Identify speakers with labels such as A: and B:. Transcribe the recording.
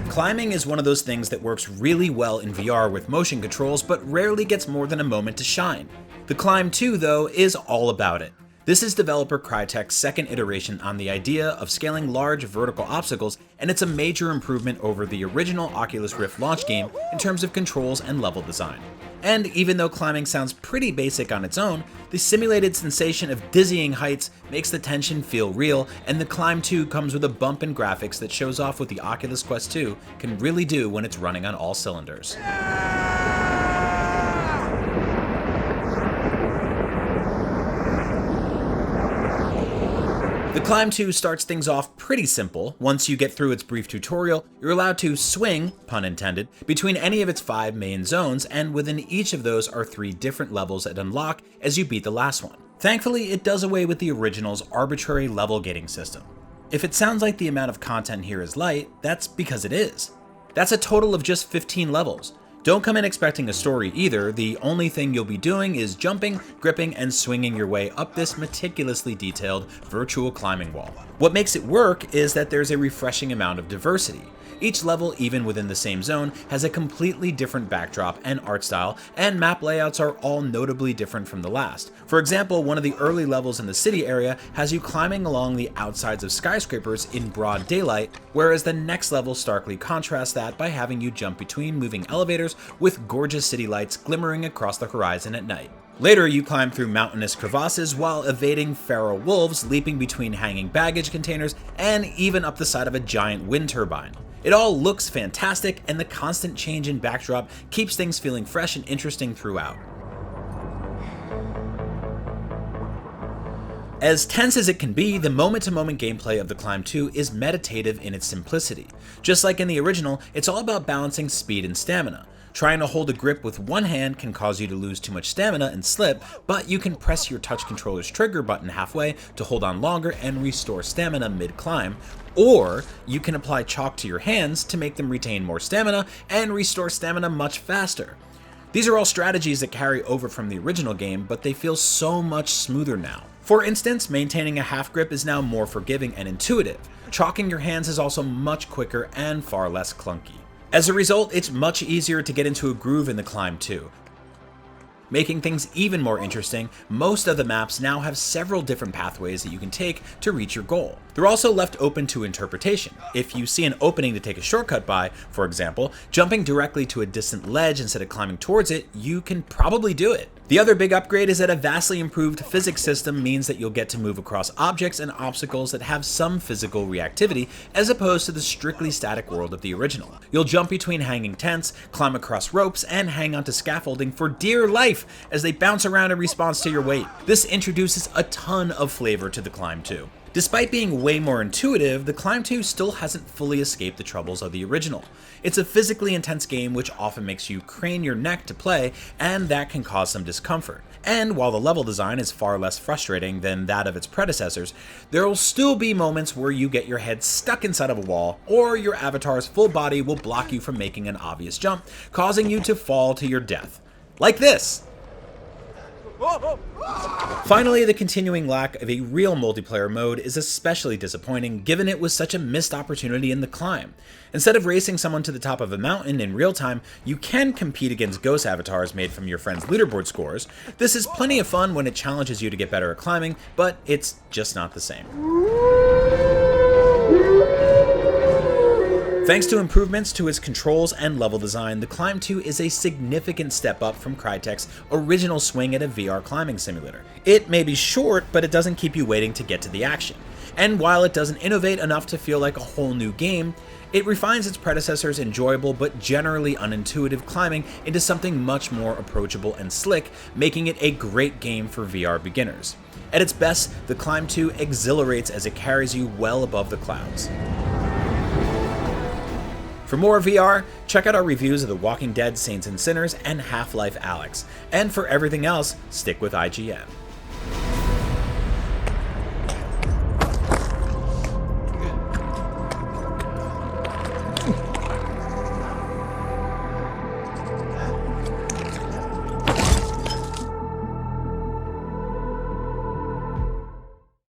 A: Climbing is one of those things that works really well in VR with motion controls, but rarely gets more than a moment to shine. The Climb 2, though, is all about it. This is developer Crytek's second iteration on the idea of scaling large vertical obstacles, and it's a major improvement over the original Oculus Rift launch game in terms of controls and level design. And even though climbing sounds pretty basic on its own, the simulated sensation of dizzying heights makes the tension feel real, and the Climb 2 comes with a bump in graphics that shows off what the Oculus Quest 2 can really do when it's running on all cylinders. The Climb 2 starts things off pretty simple. Once you get through its brief tutorial, you're allowed to swing, pun intended, between any of its 5 main zones, and within each of those are 3 different levels that unlock as you beat the last one. Thankfully, it does away with the original's arbitrary level gating system. If it sounds like the amount of content here is light, that's because it is. That's a total of just 15 levels. Don't come in expecting a story either. The only thing you'll be doing is jumping, gripping, and swinging your way up this meticulously detailed virtual climbing wall. What makes it work is that there's a refreshing amount of diversity. Each level, even within the same zone, has a completely different backdrop and art style, and map layouts are all notably different from the last. For example, one of the early levels in the city area has you climbing along the outsides of skyscrapers in broad daylight, whereas the next level starkly contrasts that by having you jump between moving elevators with gorgeous city lights glimmering across the horizon at night. Later, you climb through mountainous crevasses while evading feral wolves, leaping between hanging baggage containers, and even up the side of a giant wind turbine. It all looks fantastic, and the constant change in backdrop keeps things feeling fresh and interesting throughout. As tense as it can be, the moment-to-moment gameplay of the Climb 2 is meditative in its simplicity. Just like in the original, it's all about balancing speed and stamina. Trying to hold a grip with one hand can cause you to lose too much stamina and slip, but you can press your touch controller's trigger button halfway to hold on longer and restore stamina mid-climb, or you can apply chalk to your hands to make them retain more stamina and restore stamina much faster. These are all strategies that carry over from the original game, but they feel so much smoother now. For instance, maintaining a half grip is now more forgiving and intuitive. Chalking your hands is also much quicker and far less clunky. As a result, it's much easier to get into a groove in the Climb 2. Making things even more interesting, most of the maps now have several different pathways that you can take to reach your goal. They're also left open to interpretation. If you see an opening to take a shortcut by, for example, jumping directly to a distant ledge instead of climbing towards it, you can probably do it. The other big upgrade is that a vastly improved physics system means that you'll get to move across objects and obstacles that have some physical reactivity, as opposed to the strictly static world of the original. You'll jump between hanging tents, climb across ropes, and hang onto scaffolding for dear life as they bounce around in response to your weight. This introduces a ton of flavor to the Climb 2. Despite being way more intuitive, the Climb 2 still hasn't fully escaped the troubles of the original. It's a physically intense game which often makes you crane your neck to play, and that can cause some discomfort. And while the level design is far less frustrating than that of its predecessors, there will still be moments where you get your head stuck inside of a wall, or your avatar's full body will block you from making an obvious jump, causing you to fall to your death. Like this! Finally, the continuing lack of a real multiplayer mode is especially disappointing, given it was such a missed opportunity in the Climb. Instead of racing someone to the top of a mountain in real time, you can compete against ghost avatars made from your friend's leaderboard scores. This is plenty of fun when it challenges you to get better at climbing, but it's just not the same. Thanks to improvements to its controls and level design, the Climb 2 is a significant step up from Crytek's original swing at a VR climbing simulator. It may be short, but it doesn't keep you waiting to get to the action. And while it doesn't innovate enough to feel like a whole new game, it refines its predecessor's enjoyable but generally unintuitive climbing into something much more approachable and slick, making it a great game for VR beginners. At its best, the Climb 2 exhilarates as it carries you well above the clouds. For more VR, check out our reviews of The Walking Dead: Saints and Sinners and Half-Life: Alyx. And for everything else, stick with IGN.